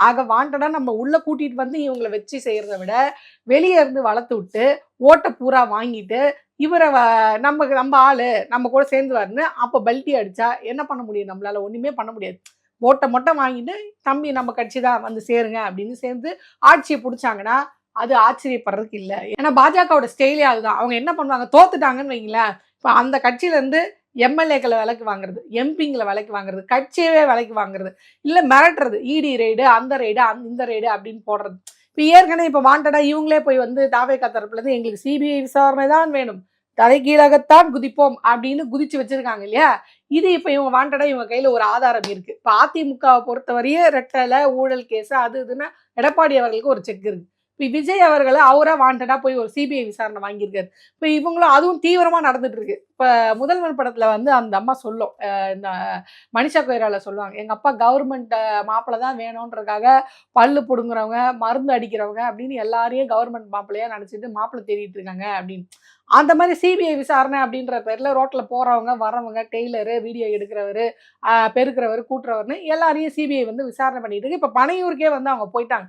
ஆக வாண்டடா நம்ம உள்ள கூட்டிட்டு வந்து இவங்கள வச்சு செய்யறத விட வெளியே இருந்து வளர்த்து விட்டு ஓட்டை பூரா வாங்கிட்டு இவரை நம்ம நம்ம ஆளு நம்ம கூட சேர்ந்துவாருன்னு அப்ப பல்ட்டி அடிச்சா என்ன பண்ண முடியும்? நம்மளால ஒண்ணுமே பண்ண முடியாது. ஓட்டை மட்டும் வாங்கிட்டு தம்பி நம்ம கட்சி தான் வந்து சேருங்க அப்படின்னு சேர்ந்து ஆட்சியை பிடிச்சாங்கன்னா அது ஆச்சரியப்படுறதுக்கு இல்லை. ஏன்னா பாஜகவோட ஸ்டைலே அதுதான். அவங்க என்ன பண்ணுவாங்க, தோத்துட்டாங்கன்னு வைங்களேன், இப்போ அந்த கட்சியில இருந்து எம்எல்ஏக்களை விலைக்கு வாங்குறது, எம்பிங்களை விலைக்கு வாங்குறது, கட்சியவே விலைக்கு வாங்குறது, இல்லை மிரட்டுறது, இடி ரெய்டு, அந்த ரெய்டு, இந்த ரெய்டு அப்படின்னு போடுறது. இப்போ ஏற்கனவே இப்போ வாண்டடா இவங்களே போய் வந்து தாவேகா தரப்புல இருந்து எங்களுக்கு சிபிஐ விசாரணை தான் வேணும், தலைகீழாகத்தான் குதிப்போம் அப்படின்னு குதிச்சு வச்சிருக்காங்க இல்லையா? இது இப்போ இவங்க வாண்டடா இவங்க கையில ஒரு ஆதாரம் இருக்கு. இப்போ அதிமுகவை பொறுத்தவரையே ரெட்டலை ஊழல் கேஸ் அது இதுன்னு எடப்பாடி அவர்களுக்கு ஒரு செக் இருக்கு. இப்போ விஜய் அவர்களை அவரா வாண்டடா போய் ஒரு சிபிஐ விசாரணை வாங்கியிருக்காரு. இப்போ இவங்களும் அதுவும் தீவிரமா நடந்துட்டு இருக்கு. இப்போ முதல்வர் படத்துல வந்து அந்த அம்மா சொல்லும், இந்த மனிஷா கொய்ரால சொல்லுவாங்க, எங்க அப்பா கவர்மெண்ட் மாப்பிள்ளை தான் வேணும்ன்றதுக்காக பல்லு பிடுங்குறவங்க, மருந்து அடிக்கிறவங்க அப்படின்னு எல்லாரையும் கவர்மெண்ட் மாப்பிள்ளையா நினைச்சிட்டு மாப்பிள்ளை தேடிட்டு இருக்காங்க அப்படின்னு. அந்த மாதிரி சிபிஐ விசாரணை அப்படின்ற பேர்ல ரோட்ல போறவங்க வரவங்க, டெய்லரு, வீடியோ எடுக்கிறவரு, பெருக்கிறவர், கூட்டுறவர்னு எல்லாரையும் சிபிஐ வந்து விசாரணை பண்ணிட்டு இருக்கு. இப்போ பனையூருக்கே வந்து அவங்க போயிட்டாங்க.